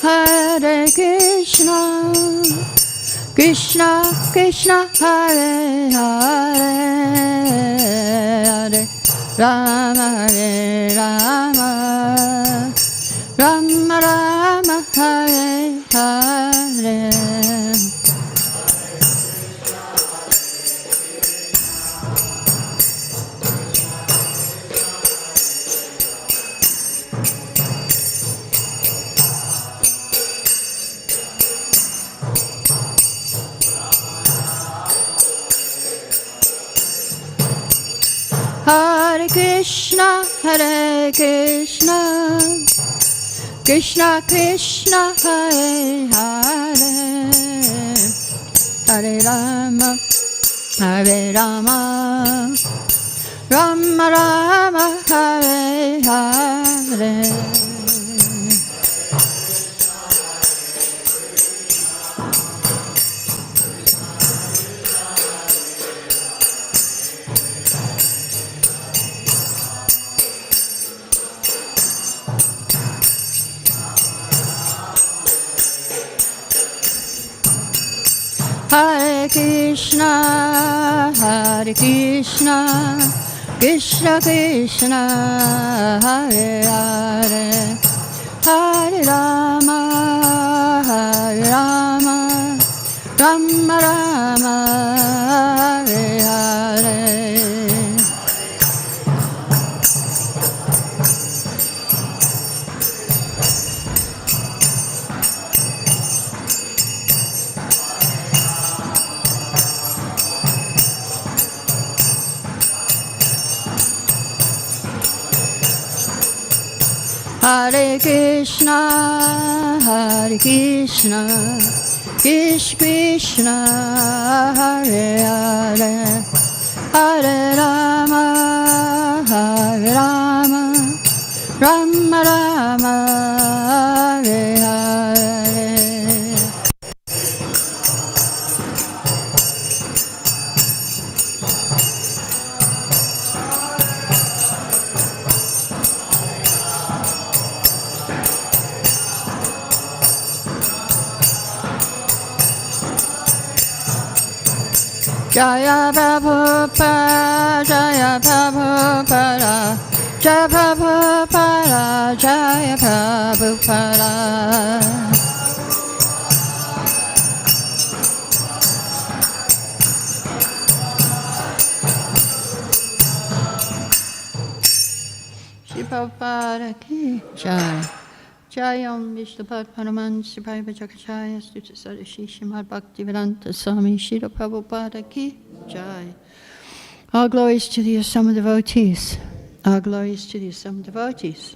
Hare Krishna, Krishna Krishna, Hare Hare, Rama Rama, Rama Rama, Hare Hare. Hare Krishna, Krishna Krishna, Hare Hare, Hare Rama, Hare Rama, Rama Rama, Hare Hare. Hare Krishna, Krishna Krishna, Hare Hare, Hare Rama, Rama Rama, Hare Hare. Hare Krishna, Krishna Krishna, Hare Hare, Hare Rama, Rama Rama, Hare Hare. Jaya Prabhupada, Jaya Prabhupada, Jaya Prabhupada, Jaya Prabhupada. Shri Prabhupada ki Jai. Jayam Vishnupad Paramansa Parivajagacharya Stuta Sadashi Śrīmad Bhaktivedanta Swami Śrīla Prabhupada ki Jai. All glories to the assembled devotees. All glories to the assembled devotees.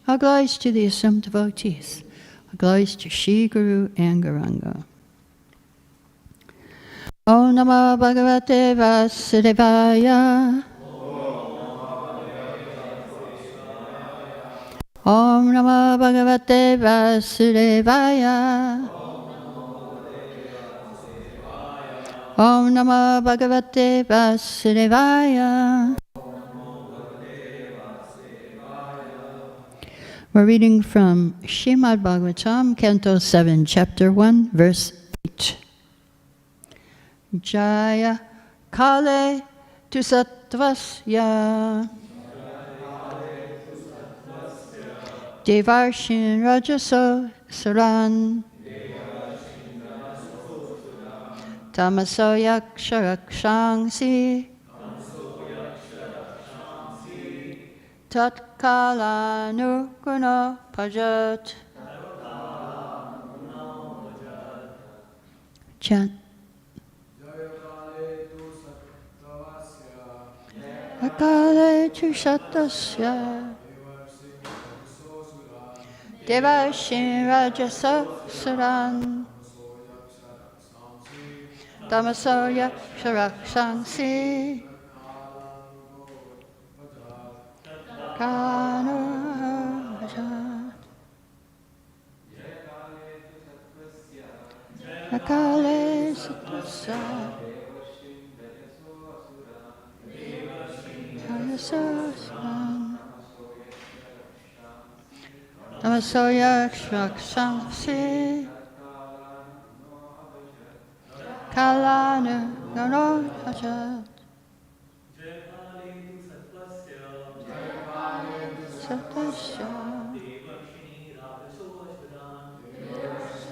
All glories to the assembled devotees. All glories to Shri Guru and Gauranga. Om Namo Bhagavate Vasudevaya. Om Namo Bhagavate Vasudevaya. Om Namo Bhagavate Vasudevaya. We're reading from Śrīmad Bhāgavatam, Canto 7, Chapter 1, Verse 8. Jaya Kale Tusatvasya Devarshin Rajaso Saran Tamaso Yaksharakshansi Tatkala Nukuna Pajat. Chant. Akale Tushatasya Devashin Rajasa Saran Damasoya Sharakshangsi Kanu Hajat Akale Satasya Saran Tamaso yakshaksamsi kalana gano bhajat. Satasya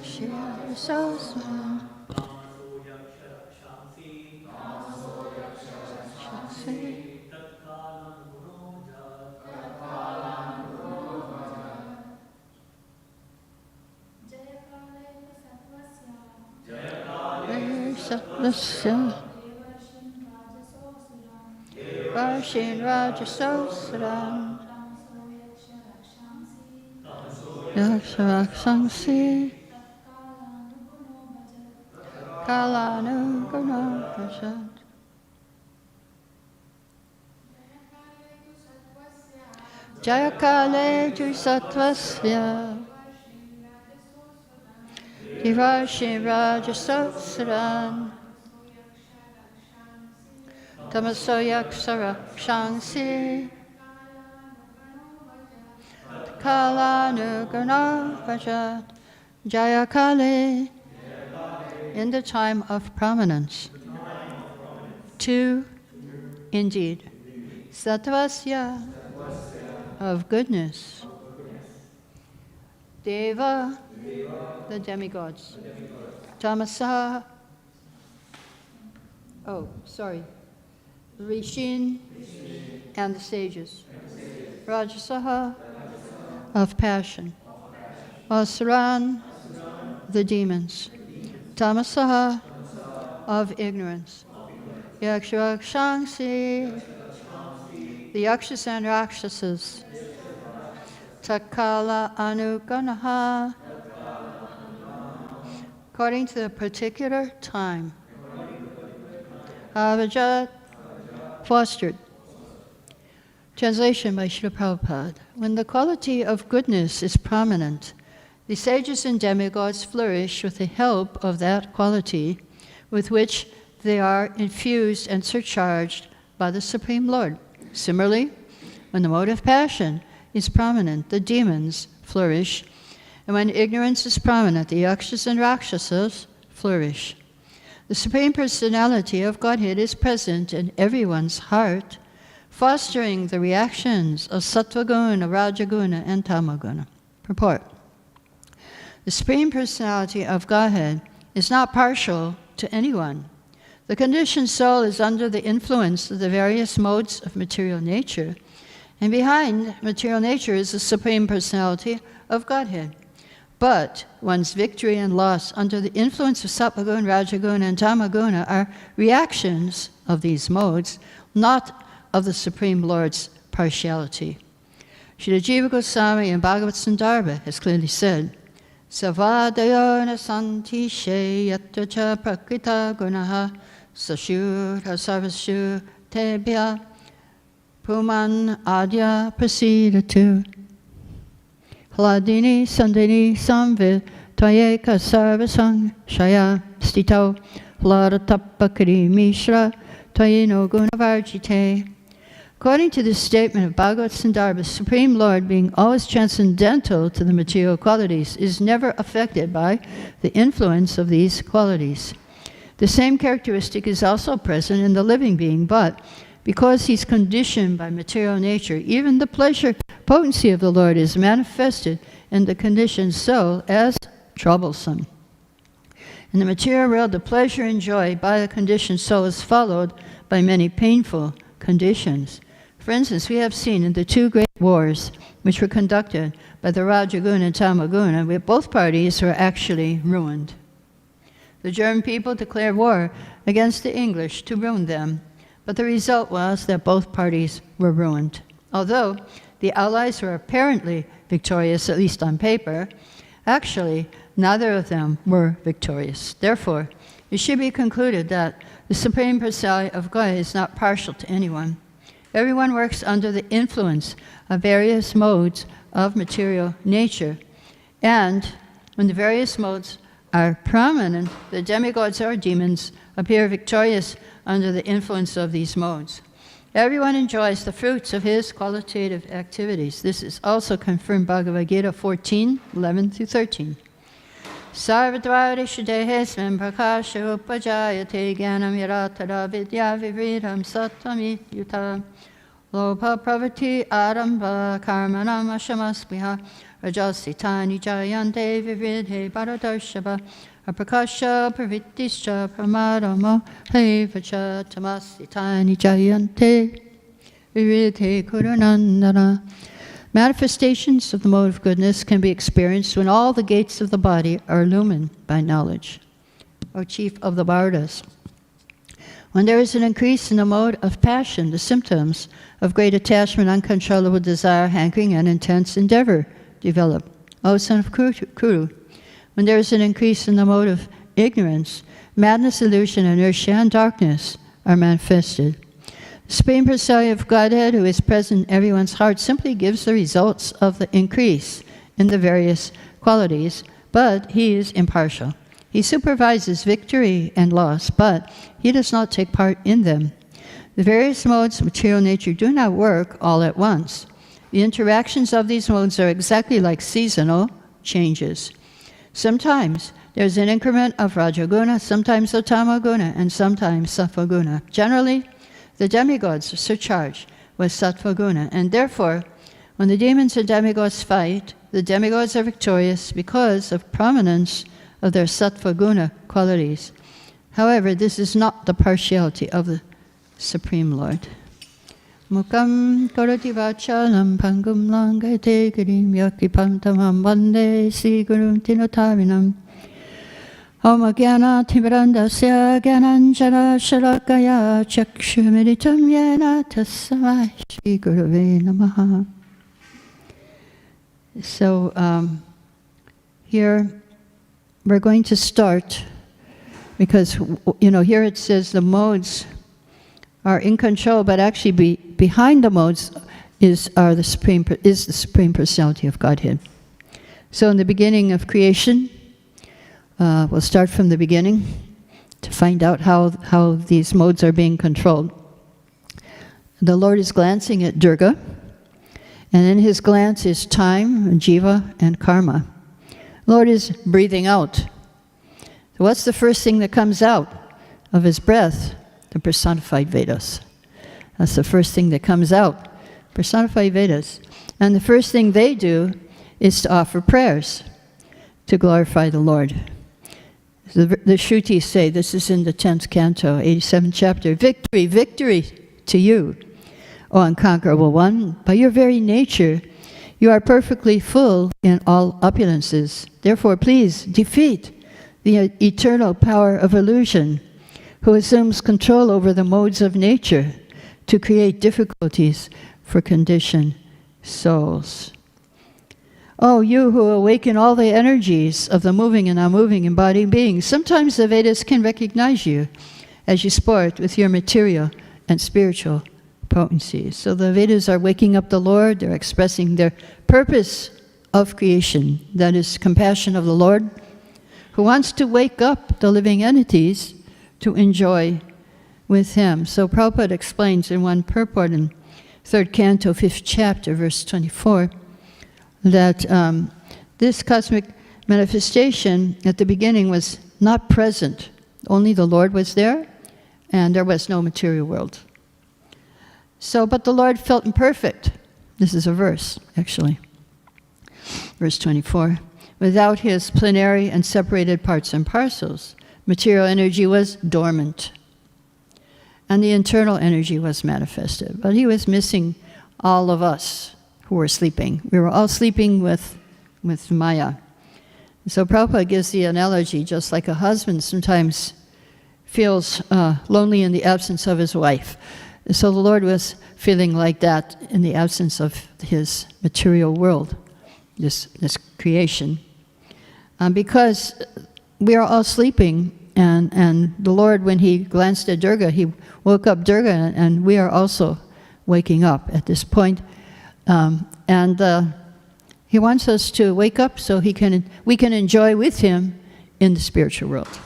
Shirasasana Satasya Varshin Rajasosram Yakshaksamsi Kalanu Guna Prasad. Jayakale Jusatvasya Divarshi Rajasosran Tamaso Yakshaksamsi Kalanu Guna Prasad. Jayakale, in the time of prominence. Two, indeed. Sattvasya, of goodness. Deva, the demigods. Tamasa, Rishin, and the sages. Rajasaha, of passion. Asuran, the demons. Tamasaha, of ignorance. Yakshaksamsi, the Yakshas and Rakshasas. Takala Anuganaha, according to the particular time. Avajat, fostered. Translation by Srila Prabhupada. When the quality of goodness is prominent, the sages and demigods flourish with the help of that quality with which they are infused and surcharged by the Supreme Lord. Similarly, when the mode of passion is prominent, the demons flourish, and when ignorance is prominent, the Yakshas and Rakshasas flourish. The Supreme Personality of Godhead is present in everyone's heart, fostering the reactions of Sattvaguna, Rajaguna, and Tamaguna. Purport. The Supreme Personality of Godhead is not partial to anyone. The conditioned soul is under the influence of the various modes of material nature, and behind material nature is the Supreme Personality of Godhead. But one's victory and loss under the influence of Sattva-guna, Rajaguna, and Tamaguna are reactions of these modes, not of the Supreme Lord's partiality. Srila Jiva Goswami in Bhagavatam has clearly said, Savadayana santi she yattacha prakrita gunaha sashura sarvashu tebhya puman adya prasidatu hladini sandini samvid tvayeka sarvasang shaya stito hladatappakari mishra tvayino gunavarjite. According to this statement of Bhagavatam, the Supreme Lord, being always transcendental to the material qualities, is never affected by the influence of these qualities. The same characteristic is also present in the living being, but because he's conditioned by material nature, even the pleasure potency of the Lord is manifested in the conditioned soul as troublesome. In the material world, the pleasure enjoyed by the conditioned soul is followed by many painful conditions. For instance, we have seen in the two great wars which were conducted by the Rajaguna and Tamaguna, where both parties were actually ruined. The German people declared war against the English to ruin them, but the result was that both parties were ruined. Although the Allies were apparently victorious, at least on paper, actually neither of them were victorious. Therefore, it should be concluded that the Supreme Personality of God is not partial to anyone. Everyone works under the influence of various modes of material nature. And when the various modes are prominent, the demigods or demons appear victorious under the influence of these modes. Everyone enjoys the fruits of his qualitative activities. This is also confirmed Bhagavad Gita 14:11-13. Sarvadvarishu dehesmin prakasha upajayate jnanam yaratara vidya vividam sattvam yutam lobha pravati arambha karmanam ashamasmiha rajasitani jayante vividhe bharadarshava aprakasha pravittischa pramadamo hevacha tamasitani jayante vividhe kurunandana. Manifestations of the mode of goodness can be experienced when all the gates of the body are illumined by knowledge. O chief of the Bhardas, when there is an increase in the mode of passion, the symptoms of great attachment, uncontrollable desire, hankering, and intense endeavor develop. O son of Kuru, when there is an increase in the mode of ignorance, madness, illusion, inertia, and darkness are manifested. The Supreme Personality of Godhead, who is present in everyone's heart, simply gives the results of the increase in the various qualities, but he is impartial. He supervises victory and loss, but he does not take part in them. The various modes of material nature do not work all at once. The interactions of these modes are exactly like seasonal changes. Sometimes there's an increment of Rajaguna, sometimes of Tamaguna, and sometimes Sattva-guna. Generally, the demigods are surcharged with Sattva-guna, and therefore, when the demons and demigods fight, the demigods are victorious because of prominence of their Sattva-guna qualities. However, this is not the partiality of the Supreme Lord. Mukam karati vachalam pangum langate girim yakipam tamam vande si gurum tinotavinam. Om Jnana Timirandasya Jnananjana Shalakaya Chakshumiritam Yena Tassamai Shri Gurave Namaha. So here we're going to start because, here it says the modes are in control, but actually behind the modes is the Supreme Personality of Godhead. So in the beginning of creation, we'll start from the beginning to find out how these modes are being controlled. The Lord is glancing at Durga, and in his glance is time, jiva, and karma. The Lord is breathing out. So what's the first thing that comes out of his breath? The personified Vedas. That's the first thing that comes out. Personified Vedas. And the first thing they do is to offer prayers to glorify the Lord. The Shrutis say, this is in the 10th canto, 87th chapter, victory, victory to you, O unconquerable one. By your very nature, you are perfectly full in all opulences. Therefore, please defeat the eternal power of illusion, who assumes control over the modes of nature to create difficulties for conditioned souls. Oh, you who awaken all the energies of the moving and unmoving embodied beings, sometimes the Vedas can recognize you as you sport with your material and spiritual potencies. So the Vedas are waking up the Lord, they're expressing their purpose of creation, that is compassion of the Lord, who wants to wake up the living entities to enjoy with him. So Prabhupada explains in one purport in 3rd canto, 5th chapter, verse 24, that this cosmic manifestation at the beginning was not present. Only the Lord was there, and there was no material world. So, but the Lord felt imperfect. This is a verse, actually. Verse 24. Without his plenary and separated parts and parcels, material energy was dormant, and the internal energy was manifested. But he was missing all of us who were sleeping. We were all sleeping with Maya. So Prabhupada gives the analogy, just like a husband sometimes feels lonely in the absence of his wife. So the Lord was feeling like that in the absence of his material world, this creation. Because we are all sleeping, and the Lord, when he glanced at Durga, he woke up Durga, and we are also waking up at this point. He wants us to wake up so we can enjoy with him in the spiritual world.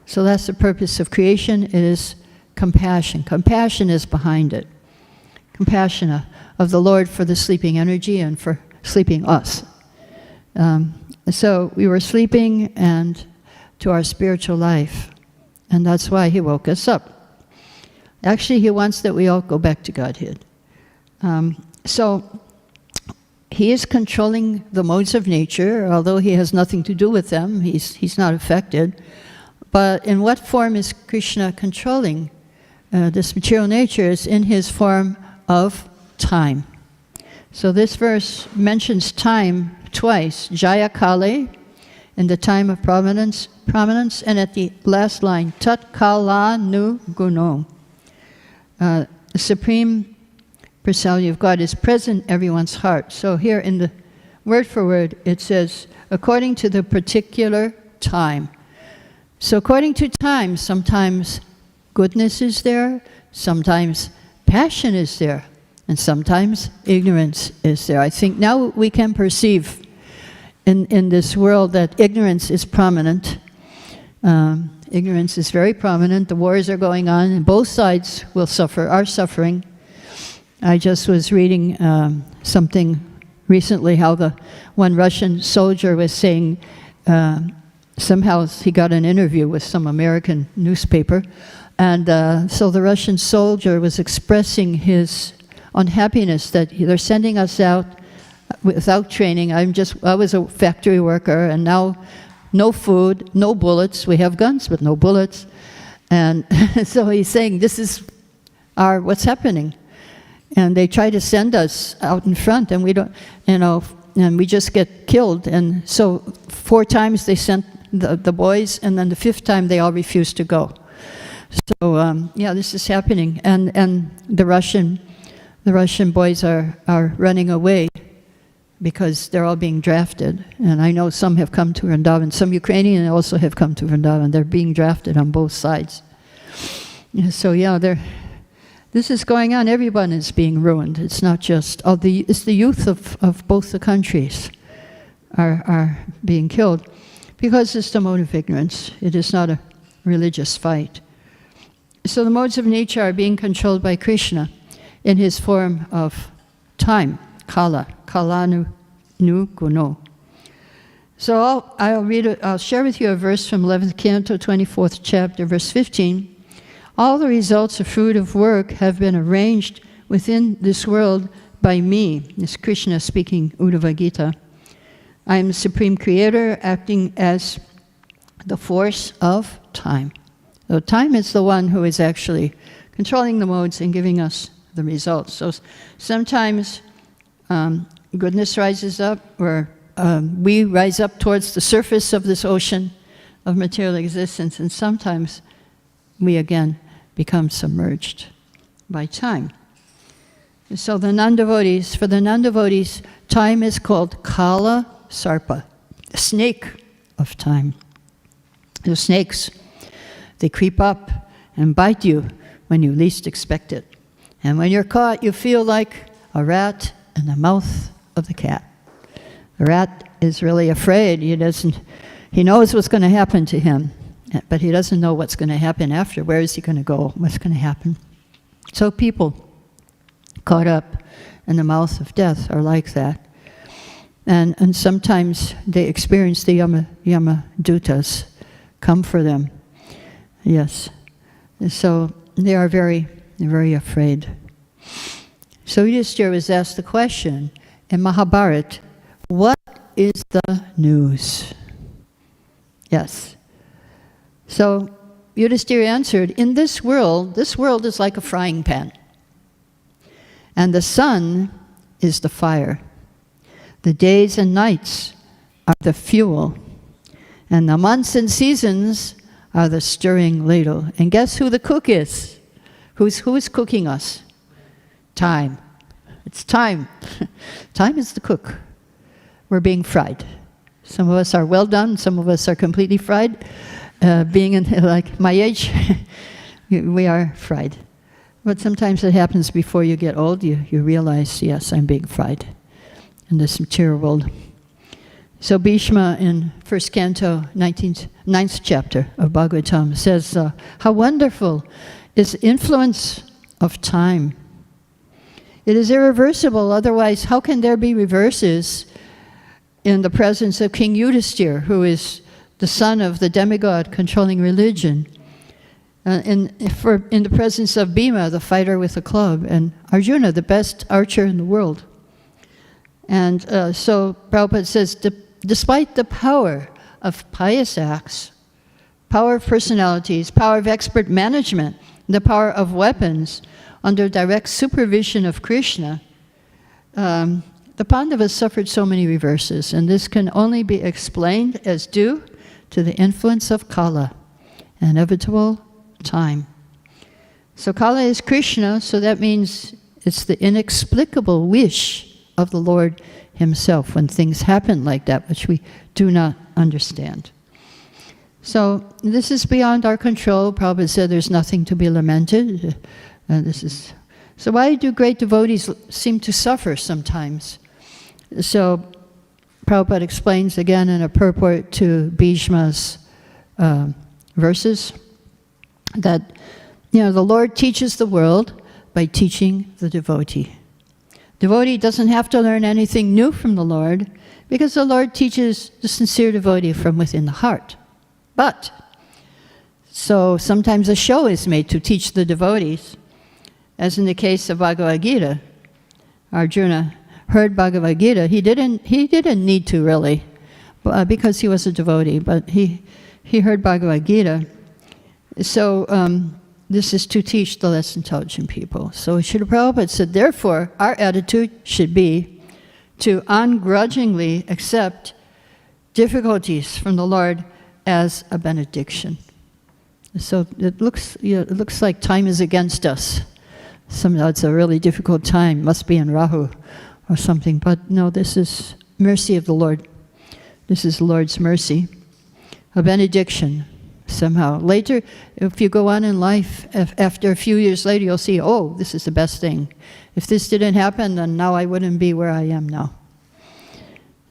So that's the purpose of creation. It is compassion. Compassion is behind it. Compassion of the Lord for the sleeping energy and for sleeping us. So we were sleeping and to our spiritual life. And that's why he woke us up. Actually, he wants that we all go back to Godhead. So he is controlling the modes of nature, although he has nothing to do with them. He's not affected. But in what form is Krishna controlling this material nature? Is in his form of time. So this verse mentions time twice. Jaya Kale, in the time of prominence, and at the last line, Tat Kala Nu Guno. The supreme personality of God is present in everyone's heart. So here in the word for word, it says, according to the particular time. So according to time, sometimes goodness is there, sometimes passion is there, and sometimes ignorance is there. I think now we can perceive in this world that ignorance is prominent. Ignorance is very prominent. The wars are going on, and both sides are suffering. I just was reading something recently, how the one Russian soldier was saying, somehow he got an interview with some American newspaper, and so the Russian soldier was expressing his unhappiness that they're sending us out without training. I was a factory worker, and now no food, no bullets. We have guns, but no bullets. And so he's saying, this is what's happening. And they try to send us out in front, and we don't, and we just get killed. And so 4 times they sent the boys, and then the 5th time they all refused to go. So yeah, this is happening, and the Russian boys are running away because they're all being drafted. And I know some have come to Vrindavan. Some Ukrainians also have come to Vrindavan. They're being drafted on both sides. So yeah, this is going on. Everyone is being ruined. It's not just it's the youth of both the countries are being killed because it's the mode of ignorance. It is not a religious fight. So the modes of nature are being controlled by Krishna in his form of time, kala nu guno. So I'll share with you a verse from 11th Canto, 24th chapter, verse 15. All the results of fruit of work have been arranged within this world by me. This is Krishna speaking Uddhava Gita. I am the Supreme Creator, acting as the force of time. So time is the one who is actually controlling the modes and giving us the results. So sometimes goodness rises up, or we rise up towards the surface of this ocean of material existence, and sometimes we again become submerged by time. So for the non-devotees, time is called Kala Sarpa, the snake of time. The snakes, they creep up and bite you when you least expect it. And when you're caught, you feel like a rat in the mouth of the cat. The rat is really afraid. He knows what's going to happen to him, but he doesn't know what's going to happen after. Where is he going to go? What's going to happen? So people caught up in the mouth of death are like that. And sometimes they experience the Yamadutas come for them. Yes. So they are very, very afraid. So Yudhishthira was asked the question in Mahabharata, what is the news? Yes. So Yudhishthira answered, in this world is like a frying pan. And the sun is the fire. The days and nights are the fuel. And the months and seasons are the stirring ladle. And guess who the cook is? Who is cooking us? Time. It's time. Time is the cook. We're being fried. Some of us are well done. Some of us are completely fried. Being in like my age, we are fried. But sometimes it happens before you get old. You realize, yes, I'm being fried in this material world. So Bhishma in 1st Canto, 9th chapter of Bhagavatam says, how wonderful is influence of time. It is irreversible, otherwise how can there be reverses in the presence of King Yudhisthira, who is the son of the demigod controlling religion, in the presence of Bhima, the fighter with a club, and Arjuna, the best archer in the world. And so Prabhupada says, despite the power of pious acts, power of personalities, power of expert management, the power of weapons, under direct supervision of Krishna, the Pandavas suffered so many reverses, and this can only be explained as due to the influence of Kala, inevitable time. So Kala is Krishna, so that means it's the inexplicable wish of the Lord himself when things happen like that, which we do not understand. So this is beyond our control. Prabhupada said there's nothing to be lamented. So why do great devotees seem to suffer sometimes? So Prabhupada explains again in a purport to Bhishma's verses that, the Lord teaches the world by teaching the devotee. Devotee doesn't have to learn anything new from the Lord because the Lord teaches the sincere devotee from within the heart. But, so sometimes a show is made to teach the devotees, as in the case of Bhagavad Gita. Arjuna heard Bhagavad Gita. He didn't need to really, because he was a devotee, but he heard Bhagavad Gita. So this is to teach the less intelligent people. So Srila Prabhupada said, therefore, our attitude should be to ungrudgingly accept difficulties from the Lord as a benediction. So it looks like time is against us. Somehow it's a really difficult time, must be in Rahu or something, but no, this is mercy of the Lord. This is the Lord's mercy. A benediction, somehow. Later, if you go on in life, after a few years later, you'll see, oh, this is the best thing. If this didn't happen, then now I wouldn't be where I am now.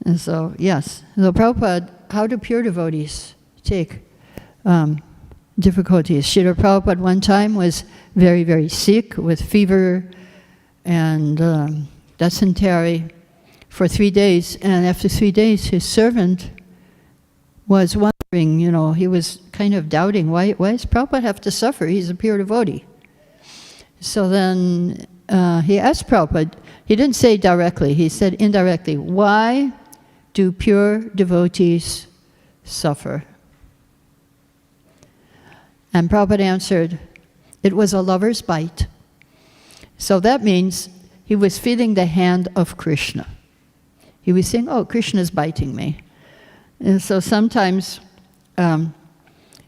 And so, yes. So Prabhupada, how do pure devotees take difficulties? Srila Prabhupada one time was very, very sick with fever and dysentery for 3 days. And after 3 days, his servant was wondering, he was kind of doubting, why does Prabhupada have to suffer? He's a pure devotee. So then he asked Prabhupada, he didn't say directly, he said indirectly, why do pure devotees suffer? And Prabhupada answered, it was a lover's bite. So that means he was feeling the hand of Krishna. He was saying, oh, Krishna's biting me. And so sometimes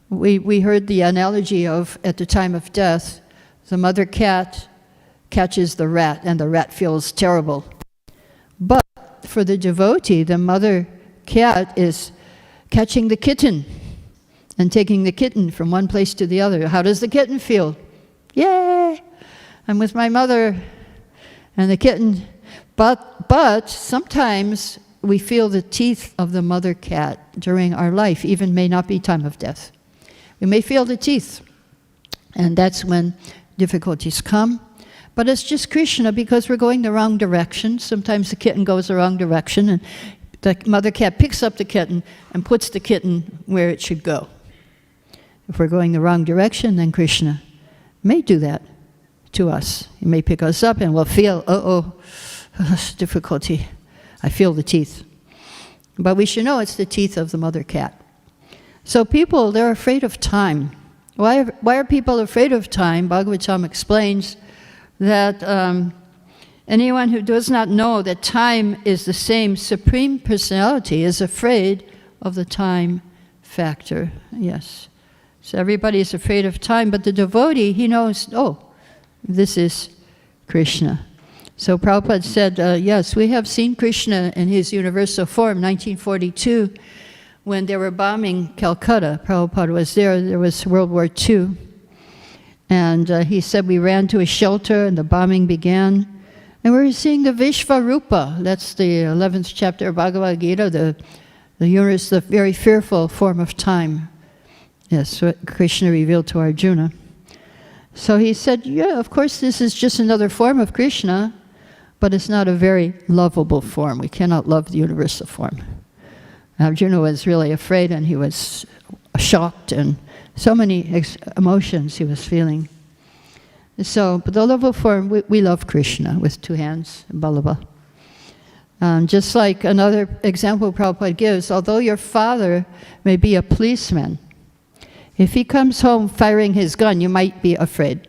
we heard the analogy of, at the time of death, the mother cat catches the rat, and the rat feels terrible. But for the devotee, the mother cat is catching the kitten and taking the kitten from one place to the other. How does the kitten feel? Yay! I'm with my mother and the kitten. But sometimes we feel the teeth of the mother cat during our life, even may not be time of death. We may feel the teeth, and that's when difficulties come. But it's just Krishna, because we're going the wrong direction. Sometimes the kitten goes the wrong direction, and the mother cat picks up the kitten and puts the kitten where it should go. If we're going the wrong direction, then Krishna may do that to us. He may pick us up and we'll feel, that's difficulty. I feel the teeth. But we should know it's the teeth of the mother cat. So people, they're afraid of time. Why are people afraid of time? Bhagavatam explains that anyone who does not know that time is the same Supreme Personality is afraid of the time factor. Yes. So everybody is afraid of time, but the devotee, he knows, this is Krishna. So Prabhupada said, yes, we have seen Krishna in his universal form, 1942, when they were bombing Calcutta. Prabhupada was there. There was World War II. And he said we ran to a shelter and the bombing began. And we were seeing the Vishvarupa. That's the 11th chapter of Bhagavad Gita, the universe, the very fearful form of time. Yes, what Krishna revealed to Arjuna. So he said, yeah, of course this is just another form of Krishna, but it's not a very lovable form. We cannot love the universal form. Arjuna was really afraid, and he was shocked, and so many emotions he was feeling. So, but the lovable form, we love Krishna with two hands, Ballabha. Just like another example Prabhupada gives, although your father may be a policeman, if he comes home firing his gun, you might be afraid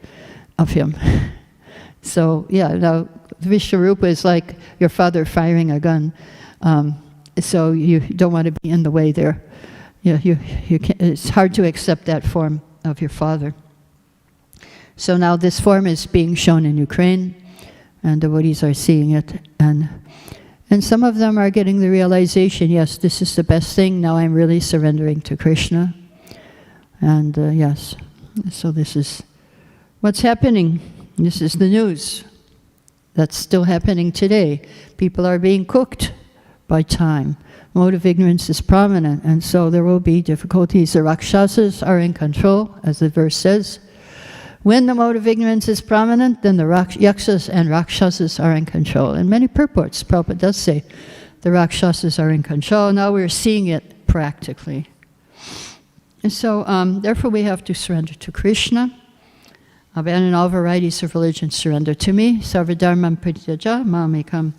of him. So, yeah, now Vishwarupa is like your father firing a gun. So you don't want to be in the way there. You it's hard to accept that form of your father. So now this form is being shown in Ukraine, and devotees are seeing it. And some of them are getting the realization, yes, this is the best thing. Now I'm really surrendering to Krishna. And yes, so this is what's happening. This is the news that's still happening today. People are being cooked by time. Mode of ignorance is prominent, and so there will be difficulties. The Rakshasas are in control, as the verse says. When the mode of ignorance is prominent, then the Yakshas and Rakshasas are in control. In many purports, Prabhupada does say the Rakshasas are in control. Now we're seeing it practically. And so, therefore, we have to surrender to Krishna. Abandon all varieties of religion, surrender to me. Sarvadharmam prityaja mamekam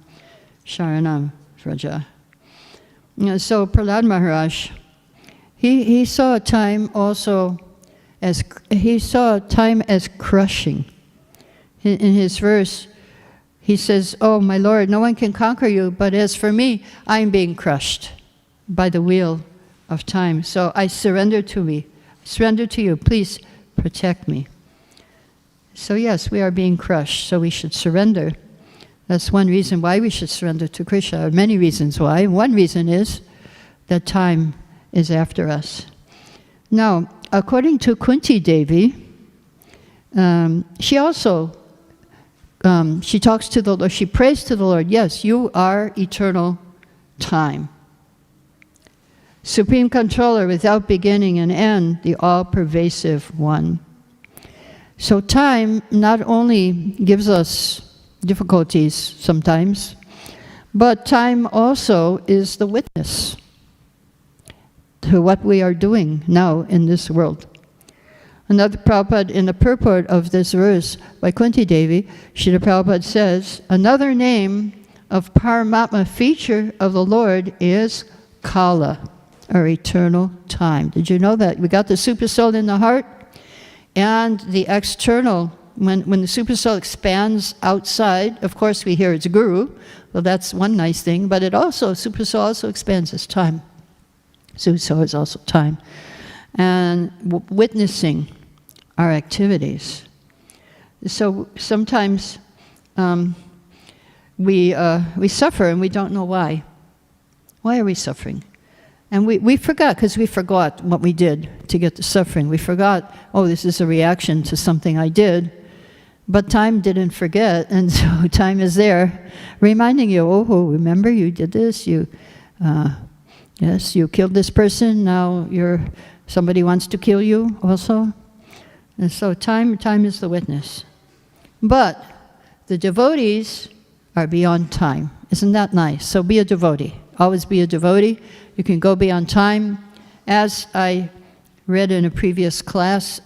sharanam vraja. So, Prahlad Maharaj, he saw time also as crushing. In his verse, he says, "Oh, my Lord, no one can conquer you, but as for me, I am being crushed by the wheel of time. So I surrender to you. Please protect me." So yes, we are being crushed, so we should surrender. That's one reason why we should surrender to Krishna. There are many reasons why. One reason is that time is after us. Now, according to Kunti Devi, she also she talks to the Lord. She prays to the Lord. Yes, you are eternal time. Supreme controller without beginning and end, the all-pervasive one. So time not only gives us difficulties sometimes, but time also is the witness to what we are doing now in this world. Another Prabhupada, in the purport of this verse by Kunti Devi, Srila Prabhupada says, another name of Paramatma feature of the Lord is Kala, or eternal time. Did you know that? We got the supersoul in the heart, and the external, when the supersoul expands outside, of course we hear it's Guru. Well, that's one nice thing, but supersoul also expands as time. Supersoul is also time. And witnessing our activities. So sometimes we suffer and we don't know why. Why are we suffering? And we forgot, because we forgot what we did to get the suffering. We forgot, oh, this is a reaction to something I did. But time didn't forget, and so time is there, reminding you, oh, remember you did this, yes, you killed this person, now somebody wants to kill you also. And so time is the witness. But the devotees are beyond time. Isn't that nice? So be a devotee. Always be a devotee. You can go beyond time. As I read in a previous class,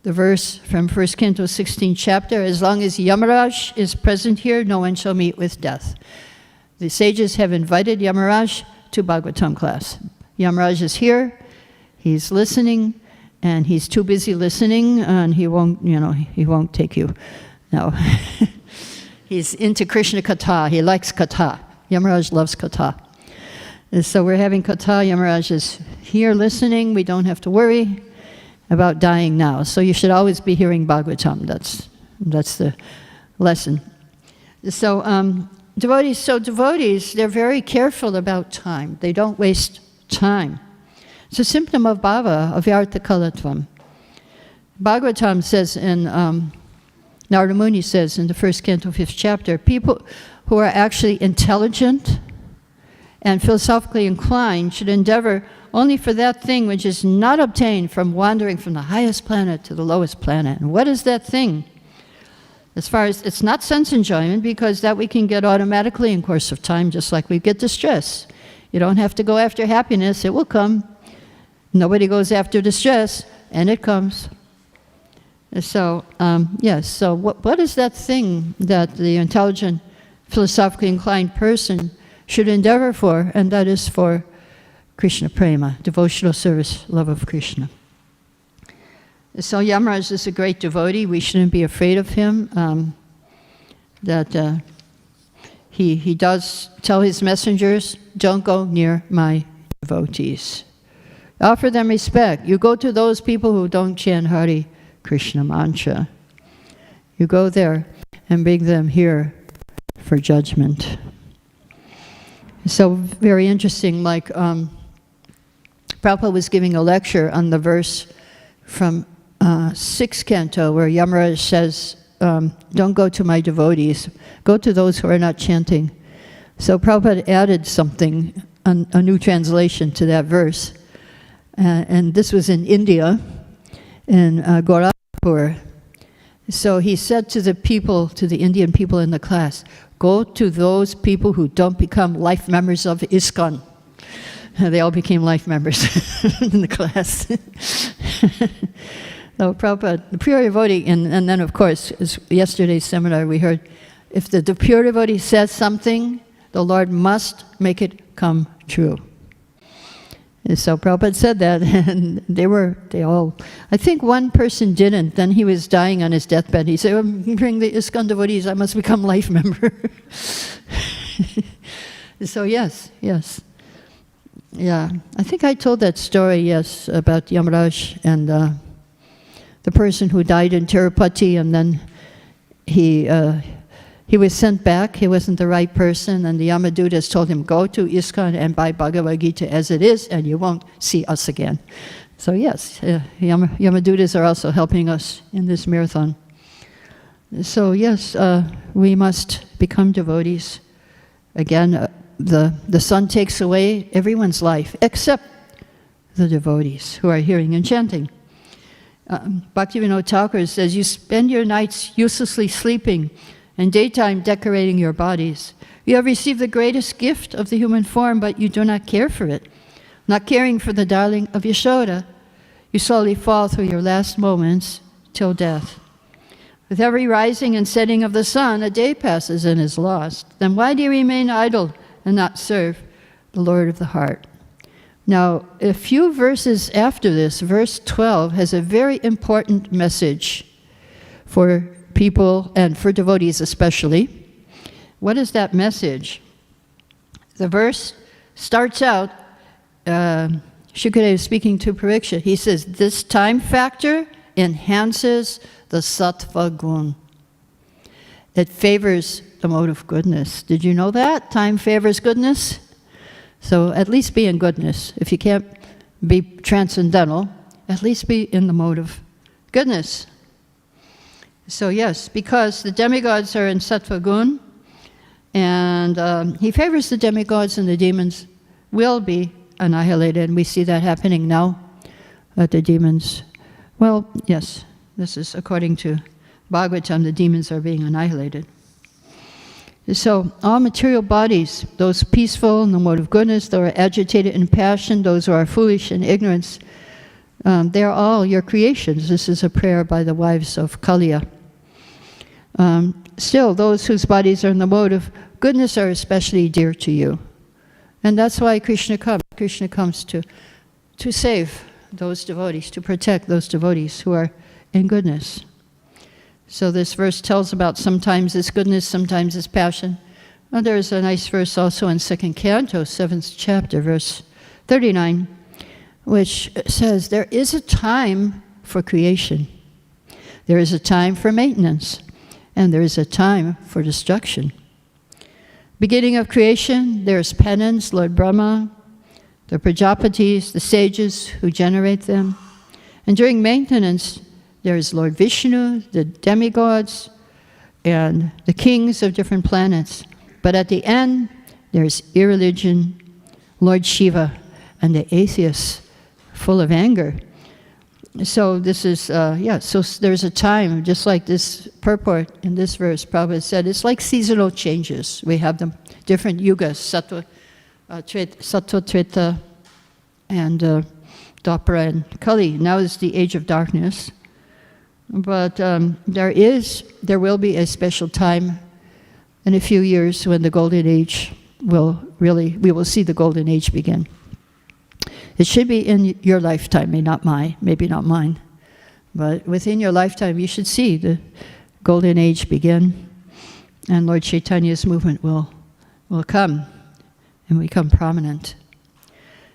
the verse from 1 Canto 16th chapter, as long as Yamaraj is present here, no one shall meet with death. The sages have invited Yamaraj to Bhagavatam class. Yamaraj is here, he's listening, and he's too busy listening, and he won't take you. No. He's into Krishna Katha, he likes Katha. Yamaraj loves Katha. And so we're having Katha, Yamaraj is here listening, we don't have to worry about dying now. So you should always be hearing Bhagavatam, that's the lesson. So devotees, they're very careful about time. They don't waste time. It's a symptom of bhava, of yartha kalatvam. Bhagavatam says Narada Muni says in the 1st Canto 5th chapter, people who are actually intelligent and philosophically inclined should endeavor only for that thing which is not obtained from wandering from the highest planet to the lowest planet. And what is that thing? As far as, it's not sense enjoyment, because that we can get automatically in course of time, just like we get distress. You don't have to go after happiness, it will come. Nobody goes after distress, and it comes. So, yes, so what is that thing that the intelligent, philosophically inclined person should endeavor for? And that is for Krishna prema, devotional service, love of Krishna. So Yamaraj is a great devotee. We shouldn't be afraid of him. He does tell his messengers, don't go near my devotees. Offer them respect. You go to those people who don't chant Hare Krishna mantra. You go there and bring them here for judgment. So very interesting, like Prabhupada was giving a lecture on the verse from 6th canto, where Yamaraj says, don't go to my devotees, go to those who are not chanting. So Prabhupada added something, a new translation to that verse. And this was in India, in Gorakhpur. So he said to the people, to the Indian people in the class, go to those people who don't become life members of ISKCON. They all became life members in the class. So Prabhupada, the pure devotee, and then of course, as yesterday's seminar we heard, if the pure devotee says something, the Lord must make it come true. And so Prabhupada said that, and they all, I think one person didn't, then he was dying on his deathbed. He said, oh, bring the ISKCON devotees, I must become life member. So yes. Yeah, I think I told that story, yes, about Yamaraj and the person who died in Tirupati, and then he was sent back. He wasn't the right person, and the Yamadutas told him, go to ISKCON and buy Bhagavad Gita as it is, and you won't see us again. So yes, Yamadutas are also helping us in this marathon. So yes, we must become devotees. Again, the sun takes away everyone's life, except the devotees who are hearing and chanting. Bhaktivedanta Thakur says, you spend your nights uselessly sleeping and daytime decorating your bodies. You have received the greatest gift of the human form, but you do not care for it. Not caring for the darling of Yashoda, you slowly fall through your last moments till death. With every rising and setting of the sun, a day passes and is lost. Then why do you remain idle and not serve the Lord of the heart? Now, a few verses after this, verse 12, has a very important message for people and for devotees especially. What is that message? The verse starts out, Shukadeva is speaking to Pariksha. He says, this time factor enhances the sattva gun. It favors the mode of goodness. Did you know that? Time favors goodness? So at least be in goodness. If you can't be transcendental, at least be in the mode of goodness. So yes, because the demigods are in sattva gun, and he favors the demigods, and the demons will be annihilated. And we see that happening now, that the demons, well, yes, this is according to Bhagavatam, the demons are being annihilated. So all material bodies, those peaceful in the mode of goodness, those who are agitated in passion, those who are foolish in ignorance, they are all your creations. This is a prayer by the wives of Kaliya. Still, those whose bodies are in the mode of goodness are especially dear to you. And that's why Krishna comes. Krishna comes to save those devotees, to protect those devotees who are in goodness. So this verse tells about sometimes it's goodness, sometimes it's passion. Well, there's a nice verse also in 2nd Canto, 7th chapter, verse 39, which says, there is a time for creation. There is a time for maintenance. And there is a time for destruction. Beginning of creation, there's penance, Lord Brahma, the Prajapatis, the sages who generate them. And during maintenance, there is Lord Vishnu, the demigods, and the kings of different planets. But at the end, there's irreligion, Lord Shiva, and the atheists full of anger. So this is, so there's a time, just like this purport in this verse, Prabhupada said, it's like seasonal changes. We have the different yugas, Sattva, Treta, and Dwapara and Kali. Now is the age of darkness. But there will be a special time in a few years when the golden age we will see the golden age begin. It should be in your lifetime, maybe not mine. But within your lifetime, you should see the golden age begin. And Lord Chaitanya's movement will come and become prominent.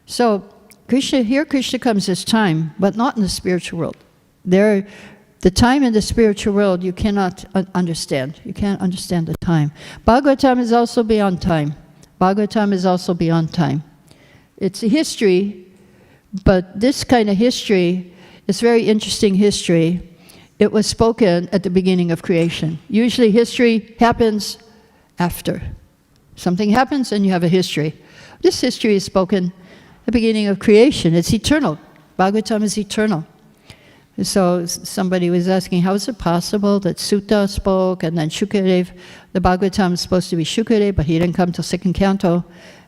So Krishna comes as time, but not in the spiritual world. The time in the spiritual world you cannot understand. You can't understand the time. Bhagavatam is also beyond time. It's a history, but this kind of history is very interesting history. It was spoken at the beginning of creation. Usually history happens after. Something happens and you have a history. This history is spoken at the beginning of creation. It's eternal. Bhagavatam is eternal. So somebody was asking, how is it possible that Sutta spoke and then Shukadev, the Bhagavatam is supposed to be Shukadev, but he didn't come till second canto.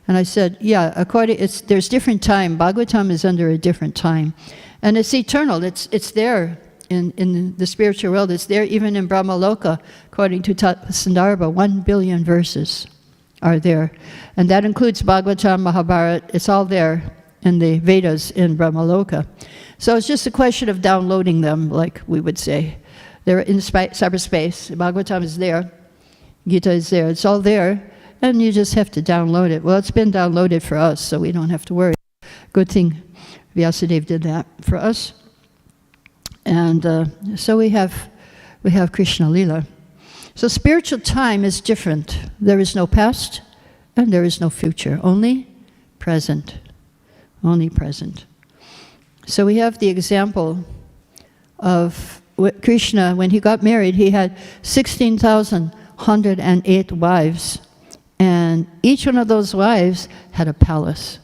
And I said, there's different time. Bhagavatam is under a different time. And it's eternal. It's there in the spiritual world. It's there even in Brahmaloka. According to Sandarbha, 1 billion verses are there. And that includes Bhagavatam, Mahabharata. It's all there in the Vedas in Brahmaloka. So it's just a question of downloading them, like we would say. They're in cyberspace. Bhagavatam is there. Gita is there. It's all there. And you just have to download it. Well, it's been downloaded for us, so we don't have to worry. Good thing Vyasadeva did that for us. And so we have Krishna Lila. So spiritual time is different. There is no past and there is no future. Only present. Only present. So we have the example of Krishna. When he got married, he had 16,108 wives. And each one of those wives had a palace.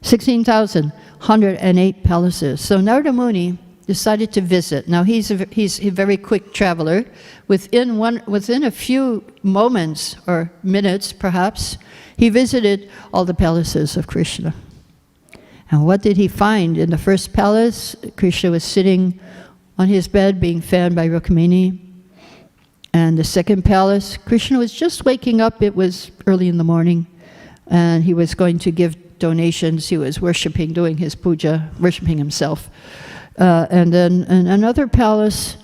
16,108 palaces. So Narada Muni decided to visit. Now he's a very quick traveler. Within a few moments or minutes, perhaps, he visited all the palaces of Krishna. And what did he find? In the first palace, Krishna was sitting on his bed being fed by Rukmini. And the second palace, Krishna was just waking up. It was early in the morning. And he was going to give donations. He was worshipping, doing his puja, worshipping himself. And then in another palace,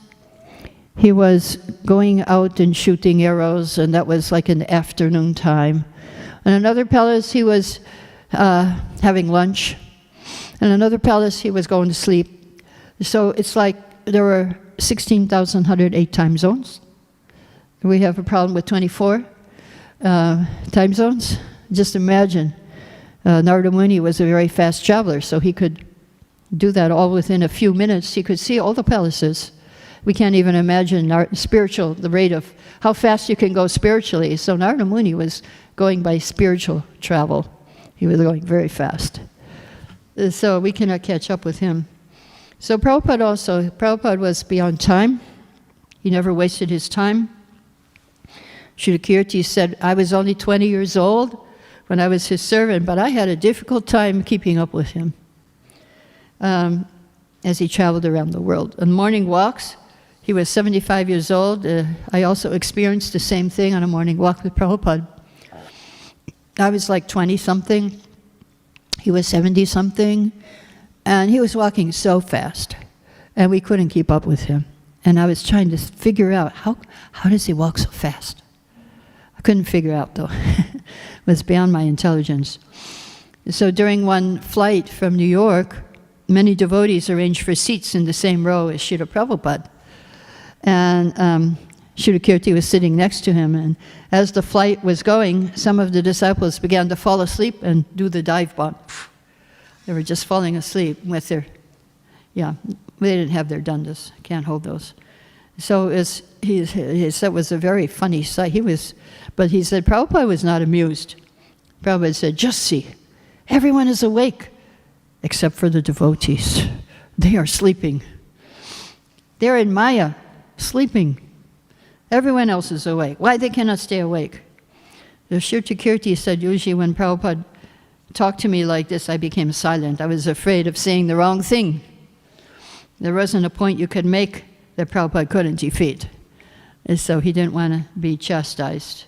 he was going out and shooting arrows. And that was like in the afternoon time. In another palace, he was having lunch. In another palace, he was going to sleep. So it's like there were 16,108 time zones. We have a problem with 24 time zones. Just imagine, Narada Muni was a very fast traveler, so he could do that all within a few minutes. He could see all the palaces. We can't even imagine the rate of how fast you can go spiritually. So Narada Muni was going by spiritual travel. He was going very fast. So we cannot catch up with him. So Prabhupada was beyond time. He never wasted his time. Sridhar said, I was only 20 years old when I was his servant, but I had a difficult time keeping up with him as he traveled around the world. On morning walks, he was 75 years old. I also experienced the same thing on a morning walk with Prabhupada. I was like 20-something. He was 70-something. And he was walking so fast. And we couldn't keep up with him. And I was trying to figure out, how does he walk so fast? I couldn't figure out, though. It was beyond my intelligence. So during one flight from New York, many devotees arranged for seats in the same row as Srila Prabhupada. And Sridhar was sitting next to him. And as the flight was going, some of the disciples began to fall asleep and do the dive bomb. They were just falling asleep with their, they didn't have their dandas. Can't hold those. So he said it was a very funny sight. But he said Prabhupada was not amused. Prabhupada said, just see, everyone is awake. except for the devotees. They are sleeping. They're in Maya, sleeping. Everyone else is awake. Why they cannot stay awake? The Shirtakirti said, usually when Prabhupada talked to me like this, I became silent. I was afraid of saying the wrong thing. There wasn't a point you could make that Prabhupada couldn't defeat. And so he didn't want to be chastised.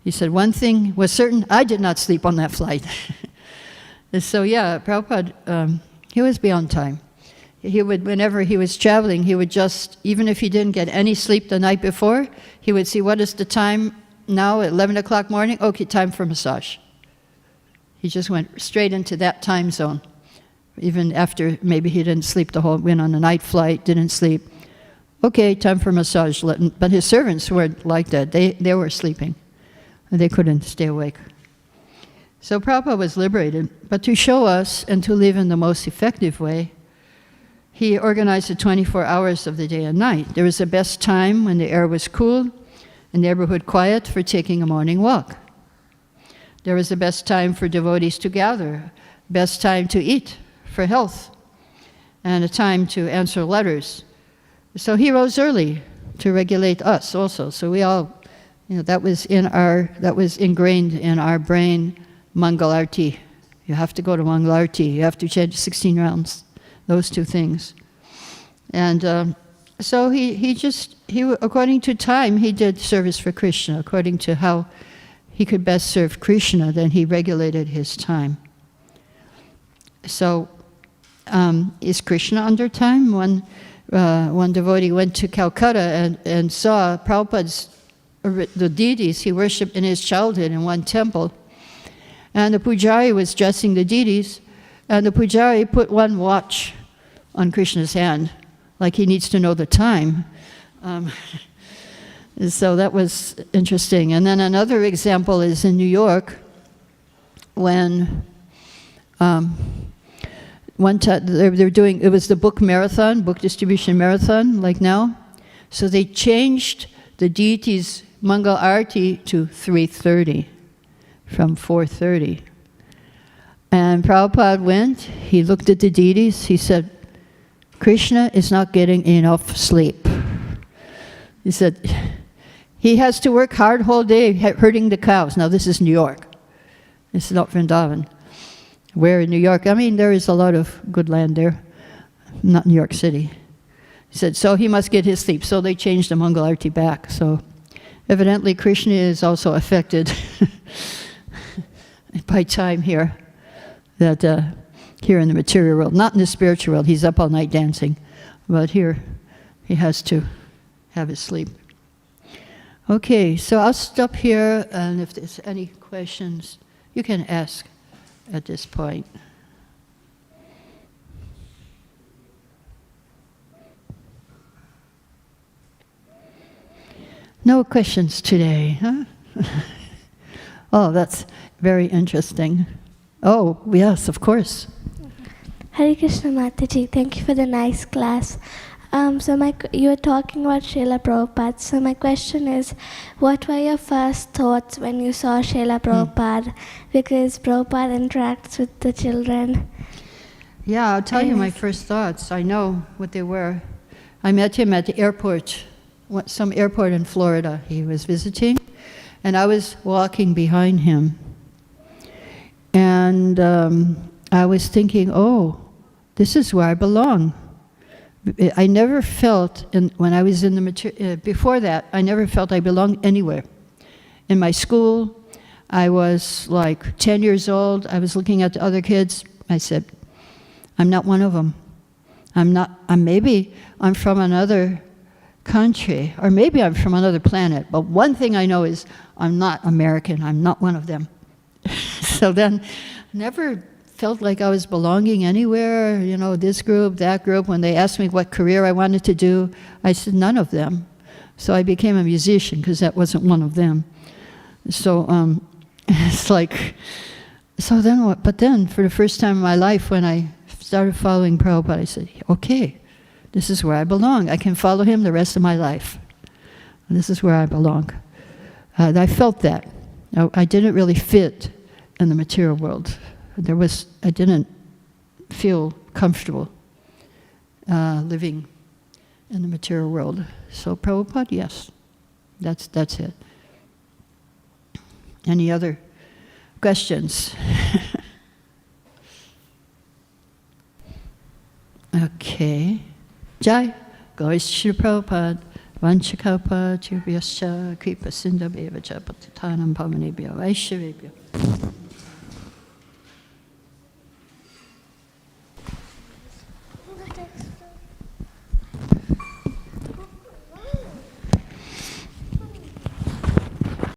He said, one thing was certain, I did not sleep on that flight. And so yeah, Prabhupada, he was beyond time. He would, whenever he was traveling, he would just, even if he didn't get any sleep the night before, he would see, what is the time now, 11 o'clock morning? Okay, time for massage. He just went straight into that time zone. Even after maybe he didn't sleep went on a night flight, didn't sleep. Okay, time for massage. But his servants weren't like that. They were sleeping. They couldn't stay awake. So Prabhupada was liberated. But to show us and to live in the most effective way, he organized the 24 hours of the day and night. There was the best time when the air was cool, the neighborhood quiet, for taking a morning walk. There was the best time for devotees to gather, best time to eat for health, and a time to answer letters. So he rose early to regulate us also. So we all, that was ingrained in our brain, Mangal Arti. You have to go to Mangal Arti. You have to chant 16 rounds. Those two things. And so he according to time, he did service for Krishna. According to how he could best serve Krishna, then he regulated his time. So is Krishna under time? One devotee went to Calcutta and saw Prabhupada's, the deities he worshipped in his childhood in one temple. And the pujari was dressing the deities, and the pujari put one watch on Krishna's hand, like he needs to know the time. So that was interesting. And then another example is in New York, when one time they were doing, it was the book marathon, book distribution marathon, like now. So they changed the deities' Mangal Arati to 3:30 from 4:30. And Prabhupada went, he looked at the deities, he said, Krishna is not getting enough sleep. He said, he has to work hard whole day herding the cows. Now this is New York. This is not Vrindavan. Where in New York, I mean, there is a lot of good land there, not New York City. He said, so he must get his sleep. So they changed the Mangal Arati back. So evidently Krishna is also affected by time here. That here in the material world, not in the spiritual world, he's up all night dancing, but here he has to have his sleep. Okay, so I'll stop here, and if there's any questions, you can ask at this point. No questions today, huh? Oh, that's very interesting. Oh, yes, of course. Hare Krishna Mataji, thank you for the nice class. You were talking about Srila Prabhupada. So my question is, what were your first thoughts when you saw Srila Prabhupada? Because Prabhupada interacts with the children. Yeah, I'll tell you my first thoughts. I know what they were. I met him at the airport, some airport in Florida. He was visiting, and I was walking behind him. And I was thinking, oh, this is where I belong. I never felt, when I was in the before that, I never felt I belonged anywhere. In my school, I was like 10 years old. I was looking at the other kids. I said, I'm not one of them. Maybe I'm from another country, or maybe I'm from another planet. But one thing I know is I'm not American. I'm not one of them. So then, never felt like I was belonging anywhere, this group, that group. When they asked me what career I wanted to do, I said none of them. So I became a musician because that wasn't one of them. So it's like, so then what? But then, for the first time in my life, when I started following Prabhupada, I said, okay, this is where I belong. I can follow him the rest of my life. And this is where I belong. I felt that. I didn't really fit in the material world. I didn't feel comfortable living in the material world. So Prabhupada, yes, that's it. Any other questions? Okay. Jai. Gaur Srila Prabhupada. Vanchakalpa Chubhyascha Kripa Sindhabheva Cha Patitanam Pavanebhyo Vaishnavebhyo.